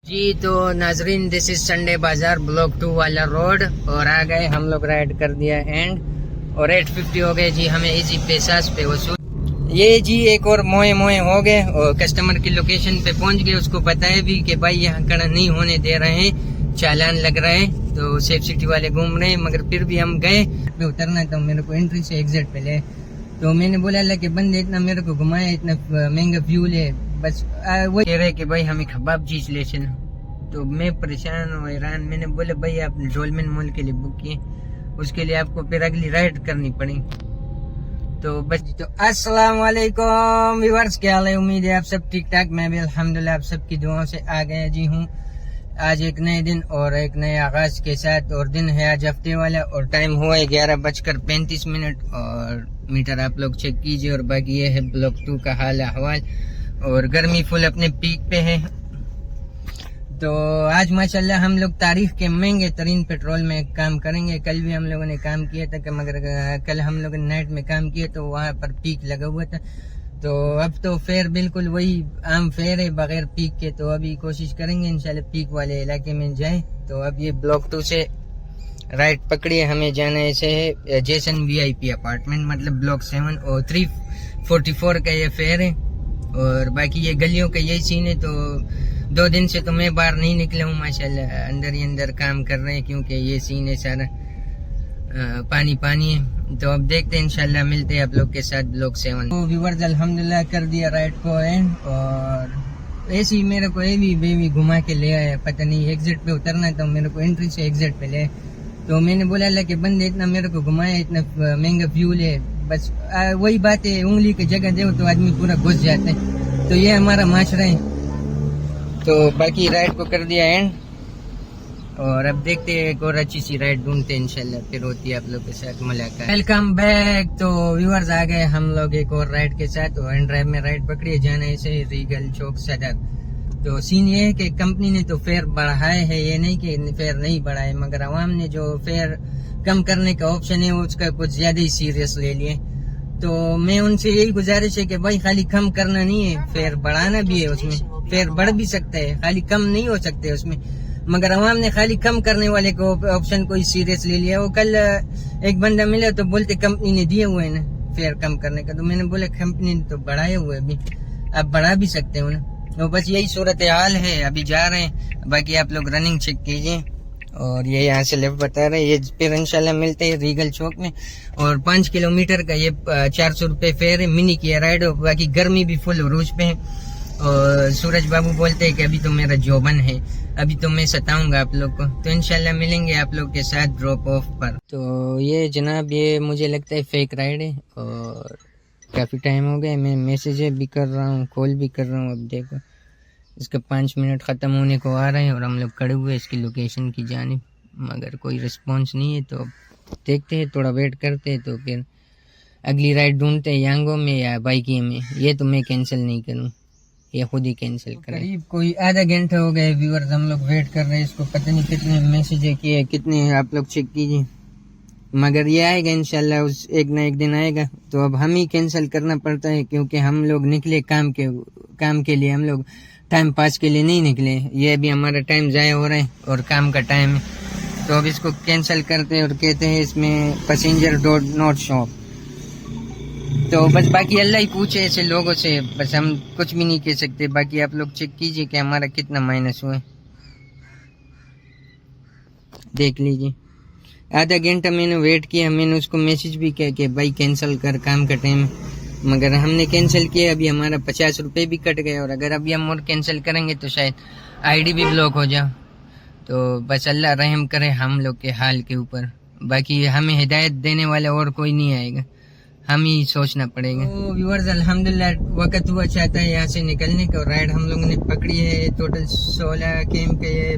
जी तो नाजरीन, this is Sunday बाजार ब्लॉक 2 वाला रोड और आ गए हम लोग, राइड कर दिया एंड और 850 हो गए जी हमें इजी पैसास पे वसूल। ये जी एक और मोए हो गए और कस्टमर की लोकेशन पे पहुंच गए। उसको बताया भी कि भाई यहाँ खड़ा नहीं होने दे रहे हैं, चालान लग रहा है। तो सेफ सिटी वाले घूम रहे हैं मगर फिर भी हम गए। उतरना तो मेरे को एंट्री से एग्जिट पे ले, तो मैंने बोला अल्लाह के बंदे इतना मेरे को घुमाया, इतना महंगा फ्यूल है, बस वो कह रहे कि भाई हमें कबाब चीज ले चलो। तो मैं परेशान और हैरान, मैंने बोले भाई आप डोलमेन मॉल के लिए बुक किए, उसके लिए आपको फिर अगली राइड करनी पड़ी। तो बस तो अस्सलाम वालेकुम व्यूअर्स, क्या हाल है? उम्मीद है आप सब ठीक ठाक। मैं भी अल्हम्दुलिल्लाह आप सबकी दुआओं से आ गया जी हूँ। आज एक नए दिन और एक नए आगाज के साथ, और दिन है आज हफ्ते वाला और टाइम हुआ है 11:35 और मीटर आप लोग चेक कीजिए। और बाकी ये है ब्लॉक 2 का हाल अहवाल और गर्मी फुल अपने पीक पे है। तो आज माशाल्लाह हम लोग तारीख के महंगे तरीन पेट्रोल में काम करेंगे। कल भी हम लोगों ने काम किया था कि मगर कल हम लोगों ने नाइट में काम किया तो वहाँ पर पीक लगा हुआ था। तो अब तो फेयर बिल्कुल वही आम फेयर है बगैर पीक के। तो अभी कोशिश करेंगे इंशाल्लाह पीक वाले इलाके में जाए। तो अब ये ब्लॉक 2 से राइट पकड़िए, हमें जाना ऐसे है जेसन VIP अपार्टमेंट, मतलब ब्लॉक 7 और 344 का ये फेयर है। और बाकी ये गलियों का यही सीन है। तो 2 दिन से तो मैं बाहर नहीं निकला हूँ माशाल्लाह, अंदर ही अंदर काम कर रहे हैं क्योंकि ये सीन है सारा पानी है। तो अब देखते हैं इंशाल्लाह मिलते हैं आप लोग के साथ ब्लॉक 7। तो व्यूअर्स अल्हम्दुलिल्लाह कर दिया राइड को एंड, और ऐसे ही मेरे को भी बेबी घुमा के ले आया। पता नहीं एग्जिट पे उतरना था मेरे को, एंट्री से एग्जिट पे ले। तो मैंने बोला अल्लाह के बंदे इतना मेरे को घुमाया, इतना महंगा फ्यूल है, बस वही बात है, उंगली की जगह दे तो आदमी पूरा घुस जाता है। तो ये हमारा माशरा है। तो बाकी राइड को कर दिया एंड, और अब देखते हैं एक और अच्छी सी राइड ढूंढते हैं इंशाल्लाह, फिर होती है आप लोग के साथ मुलाकात। Welcome back. तो व्यूअर्स आ गए हम लोग एक और राइड के साथ और एंड ड्राइव में राइड पकड़ी है, जाना ऐसे रीगल चौक सदर। तो सीन ये है कि कंपनी ने तो फेयर बढ़ाए है, ये नहीं कि फेयर नहीं बढ़ाए, मगर आवाम ने जो फेयर कम करने का ऑप्शन है उसका कुछ ज्यादा ही सीरियस ले लिए। तो मैं उनसे यही गुजारिश है कि भाई खाली कम करना नहीं है, फेयर बढ़ाना भी है। उसमें फेयर बढ़ भी सकता है, खाली कम नहीं हो सकते उसमें। मगर अवाम ने खाली कम करने वाले को ऑप्शन को सीरियस ले लिया। वो कल एक बंदा मिला तो बोलते कंपनी ने दिए हुए हैं ना फेयर कम करने का। तो मैंने बोला कंपनी ने तो बढ़ाए हुए अभी, अब बढ़ा भी सकते हो ना। तो बस यही सूरत हाल है, अभी जा रहे हैं। बाकी आप लोग रनिंग चेक कीजिए। और ये यहाँ से लेफ्ट बता रहे हैं, ये फिर इंशाल्लाह मिलते हैं रीगल चौक में। और 5 किलोमीटर का ये 400 रुपये फेयर है, मिनी की राइड। और बाकी गर्मी भी फुल उरूज पे है। और सूरज बाबू बोलते हैं कि अभी तो मेरा जोबन है, अभी तो मैं सताऊंगा आप लोग को। तो इंशाल्लाह मिलेंगे आप लोग के साथ ड्रॉप ऑफ पर। तो ये जनाब, ये मुझे लगता है फेक राइड है और काफ़ी टाइम हो गया, मैं मैसेज भी कर रहा हूँ, कॉल भी कर रहा हूँ। अब देखो इसका 5 मिनट ख़त्म होने को आ रहे हैं और हम लोग खड़े हुए इसकी लोकेशन की जानिब, मगर कोई रिस्पॉन्स नहीं है। तो देखते हैं, थोड़ा वेट करते हैं, तो फिर अगली राइड ढूंढते हैं यांगो में या बाइकी में। ये तो मैं कैंसिल नहीं करूँ, ये खुद ही कैंसिल करें। करीब कोई आधा घंटा हो गया व्यूअर्स, हम लोग वेट कर रहे हैं इसको। पता नहीं कितने मैसेज किए, कितने आप लोग चेक कीजिए, मगर ये आएगा इंशाल्लाह, उस एक ना एक दिन आएगा। तो अब हम ही कैंसिल करना पड़ता है क्योंकि हम लोग निकले काम के लिए, हम लोग टाइम पास के लिए नहीं निकले। ये भी हमारा टाइम ज़ाया हो रहा है और काम का टाइम है। तो अब इसको कैंसिल करते हैं और कहते हैं इसमें पैसेंजर नॉट शो। तो बस बाकी अल्लाह ही पूछे ऐसे लोगों से, बस हम कुछ भी नहीं कह सकते। बाकी आप लोग चेक कीजिए कि हमारा कितना माइनस हुआ है, देख लीजिए। आधा घंटा मैंने वेट किया, मैंने उसको मैसेज भी किया कि भाई कैंसिल कर, काम का टाइम है, मगर हमने कैंसिल किया। अभी हमारा 50 रुपये भी कट गए और अगर अभी हम और कैंसिल करेंगे तो शायद ID भी ब्लॉक हो जाए। तो बस अल्लाह रहम करे हम लोग के हाल के ऊपर। बाकी हमें हिदायत देने वाला और कोई नहीं आएगा, हम ही सोचना पड़ेगा। तो व्यूअर्स अल्हम्दुलिल्लाह वक्त हुआ चाहता है यहाँ से निकलने का। राइड हम लोगों ने पकड़ी है, टोटल 16 km का ये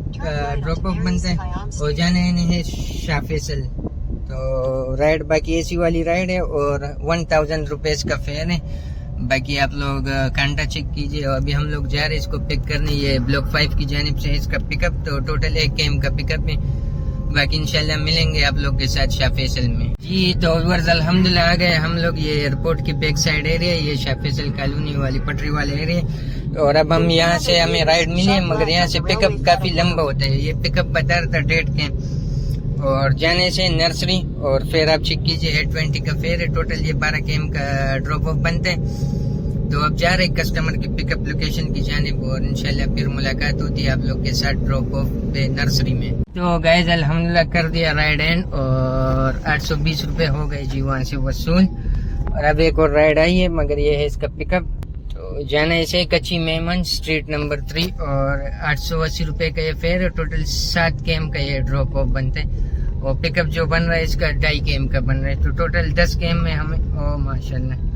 ड्रॉप ऑफ बनता है और जाने है शाह फैसल। तो राइड बाकी एसी वाली राइड है और 1000 रुपीज़ का फेयर है। बाकी आप लोग कांटा चेक कीजिए। और अभी हम लोग जा रहे हैं इसको पिक करने, ये ब्लॉक 5 की जानिब से इसका पिकअप। तो टोटल 1 km का पिकअप है। बाकी इंशाल्लाह मिलेंगे आप लोग के साथ शाह फैसल में। जी तो व्यूअर्स अल्हम्दुलिल्लाह आ गए हम लोग ये एयरपोर्ट की बैक साइड एरिया, ये शाह फैसल कॉलोनी वाली पटरी वाले एरिया। और अब हम यहाँ से हमें राइड मिली है, मगर यहाँ से पिकअप काफी लंबा होता है। ये पिकअप बता रहा था 1.5 कैम और जाने से नर्सरी, और फिर आप चेक कीजिए 820 का फेयर है। टोटल ये 12 कैम का ड्रॉप ऑफ बनता है। तो अब जा रहे कस्टमर की पिकअप लोकेशन की जानिब और इंशाल्लाह फिर मुलाकात होती है आप लोग के साथ ड्रॉप ऑफ पे नर्सरी में। तो गाइस अल्हम्दुलिल्लाह कर दिया राइड एंड और 820 रुपए हो गए जी वहाँ से वसूल। और अब एक और राइड आई है, मगर ये है इसका पिकअप। तो जाना इसे कच्ची मेमन स्ट्रीट नंबर 3 और 880 रुपए का ये फेयर है। टोटल 7 कैम का ये ड्रॉप ऑफ बनते हैं और पिकअप जो बन रहा है इसका 2.5 कैम का बन रहा है। तो टोटल 10 कैम में हमें ओ माशाल्लाह।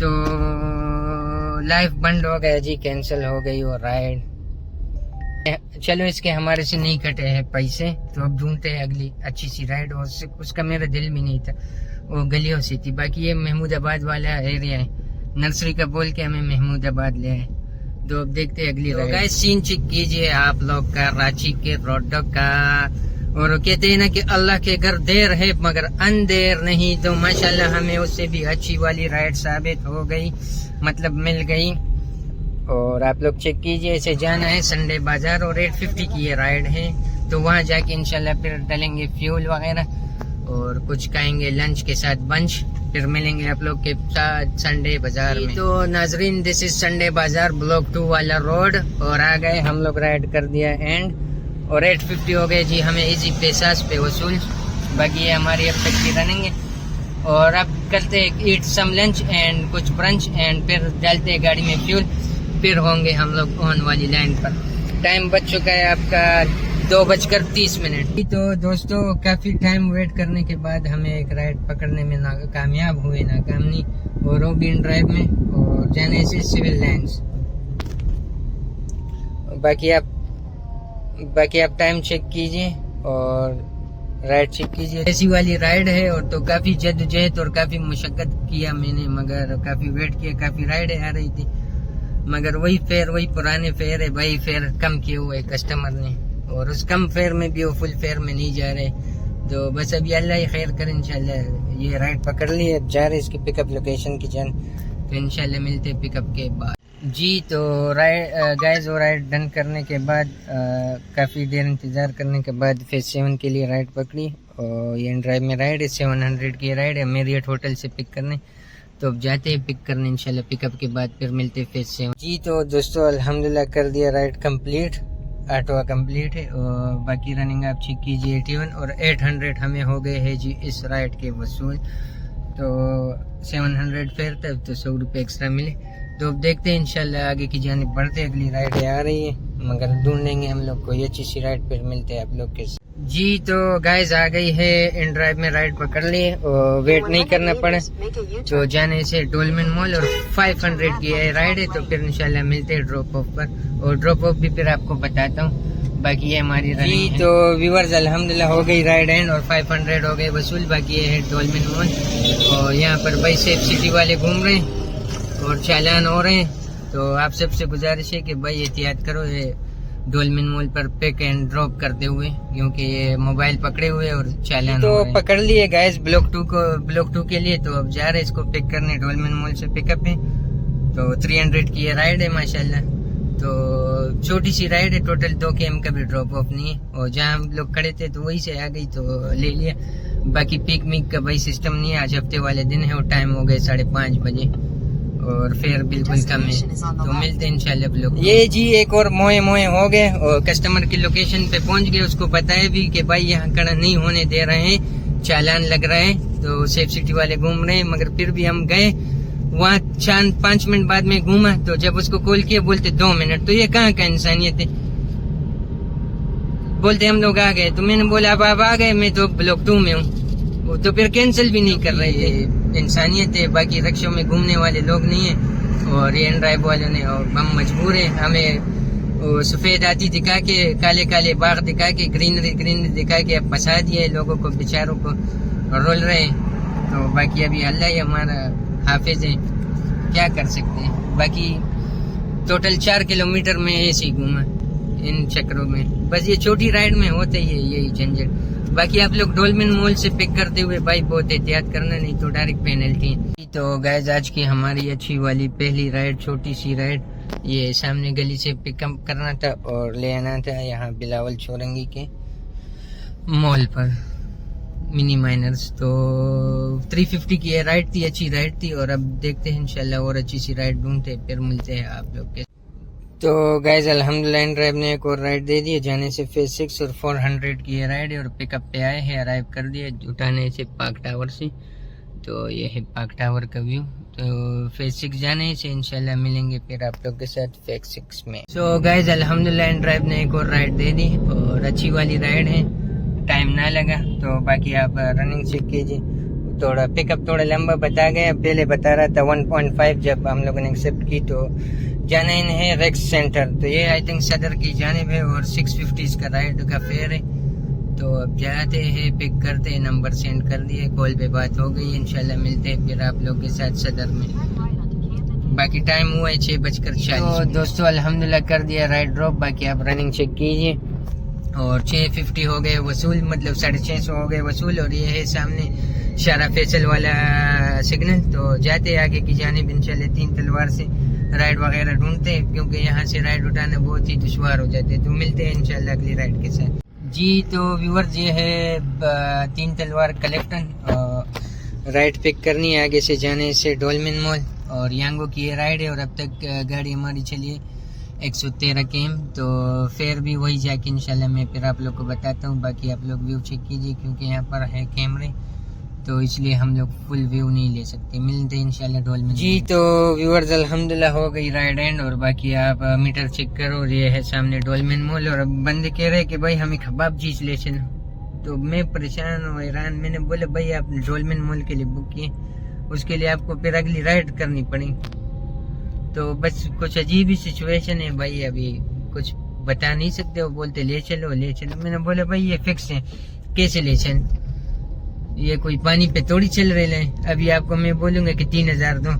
तो लाइफ बंद हो गया जी, कैंसिल हो गई वो राइड। चलो इसके हमारे से नहीं कटे हैं पैसे, तो अब ढूंढते हैं अगली अच्छी सी राइड। और उसका मेरा दिल भी नहीं था, वो गलियों से थी। बाकी ये महमूदाबाद वाला एरिया है, नर्सरी का बोल के हमें महमूदाबाद ले आए। तो अब देखते हैं अगली राइड। गाइस सीन चेक कीजिए आप लोग का रांची के रोडों का। और कहते हैं ना कि अल्लाह के घर देर है मगर अंधेर नहीं। तो माशाल्लाह हमें उससे भी अच्छी वाली राइड साबित हो गई, मतलब मिल गई। और आप लोग चेक कीजिए, इसे जाना है संडे बाजार और 850 की ये राइड है। तो वहाँ जाके इंशाल्लाह फिर डालेंगे फ्यूल वगैरह और कुछ खाएंगे लंच के साथ बंच। फिर मिलेंगे आप लोग के साथ संडे बाजार में। तो नाजरीन दिस इज संडे बाजार ब्लॉक 2 वाला रोड। और आ गए हम लोग, राइड कर दिया एंड और 850 हो गए जी हमें इजी पैसास पे वसूल। बाकी ये हमारी अब तक की रनिंग है। और अब करते ईट सम लंच एंड कुछ ब्रंच एंड फिर डालते हैं गाड़ी में फ्यूल। फिर होंगे हम लोग ऑन वाली लाइन पर। टाइम बच चुका है आपका 2:30। तो दोस्तों काफी टाइम वेट करने के बाद हमें एक राइड पकड़ने में कामयाब हुए, नाकाम नहीं। और रोबिन ड्राइव में और जाने से सिविल लाइन्स। बाकी आप टाइम चेक कीजिए और राइड चेक कीजिए। ऐसी वाली राइड है और तो काफी जद्दोजहद और काफी मुशक्कत किया मैंने, मगर काफी वेट किया। काफी राइडें आ रही थी मगर वही फेयर, वही पुराने फेयर है भाई। फेयर कम किए हुए कस्टमर ने और उस कम फेयर में भी वो फुल फेयर में नहीं जा रहे। तो बस अभी अल्लाह ही खैर करे, इंशाल्लाह ये राइड पकड़ ली। अब जा रहे इसकी पिकअप लोकेशन की जान। तो इंशाल्लाह मिलते पिकअप के बाद जी। तो राइड गाइस वो राइड डन करने के बाद काफ़ी देर इंतज़ार करने के बाद फेज 7 के लिए राइड पकड़ी। और ये ड्राइव में राइड है, 700 की राइड है मेरियट होटल से पिक करने। तो अब जाते हैं पिक करने इंशाल्लाह। पिकअप के बाद फिर मिलते हैं फेज 7 जी। तो दोस्तों अल्हम्दुलिल्लाह कर दिया राइड कंप्लीट, ऑटो कंप्लीट है। और बाकी रनिंग आप चेक कीजिए 81 और 800 हमें हो गए हैं जी इस राइड के वसूल। तो 700 फेयर था तो 100 रुपये एक्स्ट्रा मिले। तो अब देखते हैं इंशाल्लाह आगे की जानिब बढ़ते। अगली राइड आ रही है मगर ढूंढेंगे हम लोग कोई अच्छी सी राइड, फिर मिलते हैं आप लोग के जी। तो गाइस आ गई है इन ड्राइव में राइड पकड़ ली और वेट नहीं करना पड़े। तो जाने से डोलमेन मॉल और 500 की है राइड है। तो फिर इंशाल्लाह मिलते हैं ड्रॉप ऑफ पर और ड्रॉप ऑफ भी फिर आपको बताता हूँ। बाकी ये हमारी रनिंग है। तो व्यूअर्स अल्हम्दुलिल्लाह हो गई राइड एंड और 500 हो गए वसूल। बाकी ये है डोलमेन मॉल और यहाँ पर भाई सेफ सिटी वाले घूम रहे हैं और चालान हो रहे हैं। तो आप सबसे गुजारिश है कि भाई एहतियात करो ये डोलमेन मॉल पर पिक एंड ड्रॉप करते हुए, क्योंकि ये मोबाइल पकड़े हुए और चालान तो पकड़ लिए गाइस ब्लॉक 2 के लिए। तो अब जा रहे इसको पिक करने, डोलमेन मॉल से पिकअप है। तो 300 की ये राइड है माशाल्लाह। तो छोटी सी राइड है, टोटल 2 km का भी ड्रॉप ऑफ नहीं है। और जहाँ हम लोग खड़े थे तो वही से आ गई तो ले लिया। बाकी पिक मिक का भाई सिस्टम नहीं है, आज हफ्ते वाले दिन है और टाइम हो गए 5:30 बजे और फिर बिल्कुल कम है। तो मिलते हैं इंशाल्लाह लोग। ये जी एक और मोए हो गए और कस्टमर की लोकेशन पे पहुंच गए। उसको बताया भी कि भाई यहाँ खड़ा नहीं होने दे रहे हैं, चालान लग रहा है। तो सेफ सिटी वाले घूम रहे हैं मगर फिर भी हम गए वहाँ। 5 मिनट बाद में घूमा तो जब उसको कॉल किया बोलते 2 मिनट। तो ये कहाँ का इंसानियत है, बोलते हम लोग आ गए। तो मैंने बोला अब आप आ गए, मैं तो ब्लॉक 2 में हूँ। तो फिर कैंसिल भी नहीं कर रहे थे। इंसानियत है, बाकी रिक्शों में घूमने वाले लोग नहीं है और ये ड्राइव वालों ने और हम मजबूर है। हमें सफेद आती दिखा के, काले काले बाग दिखा के, ग्रीनरी दिखा के अब फंसा दिए लोगों को, बेचारों को रोल रहे हैं। तो बाकी अभी अल्लाह ही हमारा हाफिज है, क्या कर सकते हैं। बाकी टोटल 4 किलोमीटर में ऐसे ही घूमा। इन चक्रों में। बस ये छोटी राइड में होते ही है यही झंझट। बाकी आप लोग डोलमिन मॉल से पिक करते हुए भाई बहुत एहतियात करना, नहीं तो डायरेक्ट पेनल्टी है। तो गाइस आज की हमारी अच्छी वाली पहली राइड, छोटी सी राइड, ये सामने गली से पिकअप करना था और ले आना था यहाँ बिलावल चौरंगी के मॉल पर मिनी माइनर्स। तो 350 की ये राइड थी, अच्छी राइड थी और अब देखते हैं इंशाल्लाह और अच्छी सी राइड ढूंढते फिर मिलते हैं आप लोग के। तो गाइस अल्हम्दुलिल्लाह इन ड्राइव ने एक और राइड दे दी है जाने से फेज 6 और 400 की ये राइड है और पिकअप पे आए हैं, अराइव कर दिया उठाने से पार्क टावर से। तो ये है पार्क टावर का व्यू। तो फेज 6 जाने से इंशाल्लाह मिलेंगे फिर आप लोग के साथ फेज 6 में। सो गाइस अल्हम्दुलिल्लाह इन ड्राइव ने एक और राइड दे दी और अच्छी वाली राइड है, टाइम ना लगा। तो बाकी आप रनिंग चेक कीजिए। थोड़ा पिकअप थोड़ा लंबा बता गया, पहले बता रहा था 1.5, जब हम लोगों ने एक्सेप्ट की तो जाना इन है रेक्स सेंटर। तो ये आई थिंक सदर की जानिब है और 650 इसका राइड का फेयर है। तो अब जाते हैं, पिक करते हैं, नंबर सेंड कर दिए, कॉल पे बात हो गई, इंशाल्लाह मिलते हैं फिर आप लोग के साथ सदर में। बाकी टाइम हुआ है 6:40। तो दोस्तों अल्हम्दुलिल्लाह कर दिया राइड ड्रॉप। बाकी आप रनिंग चेक कीजिए और 650 हो गए वसूल, मतलब 650 हो गए वसूल। और ये है सामने शारा फैसल वाला सिग्नल। तो जाते आगे की जानिब इंशाल्लाह 3 तलवार से राइड वगैरह ढूंढते हैं क्योंकि यहाँ से राइड उठाना बहुत ही दुश्वार हो जाते हैं। तो मिलते हैं इंशाल्लाह अगली राइड के साथ जी। तो व्यूअर्स ये है 3 तलवार कलेक्टन राइड पिक करनी है आगे से जाने से डोलमिन मॉल और यांगो की ये राइड है। और अब तक गाड़ी हमारी चली है 113 km। तो फेयर भी वही जाके इंशाल्लाह मैं फिर आप लोग को बताता हूँ। बाकी आप लोग व्यू चेक कीजिए क्योंकि यहाँ पर है कैमरे तो इसलिए हम लोग फुल व्यू नहीं ले सकते। मिलते हैं इंशाल्लाह डोलमिन जी। तो व्यूअर्स अल्हम्दुलिल्लाह हो गई राइड एंड और बाकी आप मीटर चेक करो और ये है सामने डोलमिन मॉल। और अब बंदे कह रहे हैं कि भाई हमें खबाब चीज ले चलो। तो मैं परेशान हूँ हैरान। मैंने बोला भाई आप डोलमिन मॉल के लिए बुक किए, उसके लिए आपको फिर अगली राइड करनी पड़ी। तो बस कुछ अजीब ही सिचुएशन है भाई, अभी कुछ बता नहीं सकते। वो बोलते ले चलो ले चलो। मैंने बोला भाई ये फिक्स है, कैसे ले चल, ये कोई पानी पे थोड़ी चल रहे हैं। अभी आपको मैं बोलूंगा कि 3000 दो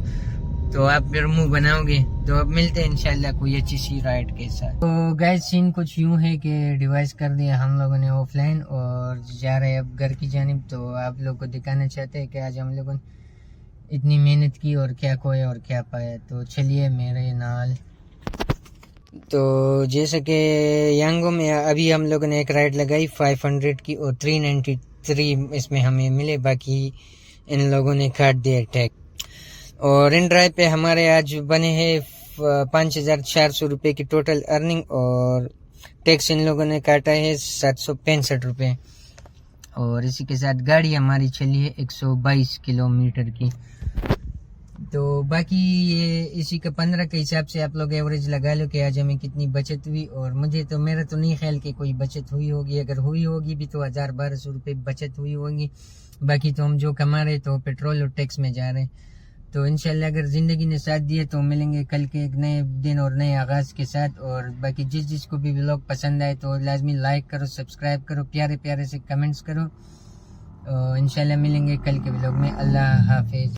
तो आप फिर मुंह बनाओगे। तो अब मिलते हैं इंशाल्लाह कोई अच्छी सी राइड के साथ। तो गाइस सीन कुछ यूं है कि डिवाइस कर दिया हम लोगों ने ऑफलाइन और जा रहे हैं अब घर की जानिब। तो आप लोग को दिखाना चाहते हैं कि आज हम लोगों ने इतनी मेहनत की और क्या खोया और क्या पाया। तो चलिए मेरे नाल। तो जैसे कि यांगो में अभी हम लोगों ने एक राइड लगाई 500 की और 393 इसमें हमें मिले, बाकी इन लोगों ने काट दिया टैग। और इन ड्राइव पे हमारे आज बने हैं 5400 रुपये की टोटल अर्निंग और टैक्स इन लोगों ने काटा है 765 रुपये। और इसी के साथ गाड़ी हमारी चली है 122 किलोमीटर की। तो बाकी ये इसी का 15 के हिसाब से आप लोग एवरेज लगा लो कि आज हमें कितनी बचत हुई। और मुझे तो मेरा तो नहीं ख्याल कि कोई बचत हुई होगी, अगर हुई होगी भी तो 1000-1200 रुपये बचत हुई होगी। बाकी तो हम जो कमा रहे तो पेट्रोल और टैक्स में जा रहे हैं। तो इंशाल्लाह अगर ज़िंदगी ने साथ दिए तो मिलेंगे कल के एक नए दिन और नए आगाज़ के साथ। और बाकी जिसको भी व्लॉग पसंद आए तो लाजमी लाइक करो, सब्सक्राइब करो, प्यारे प्यारे से कमेंट्स करो। इंशाल्लाह मिलेंगे कल के व्लॉग में। अल्लाह हाफिज़।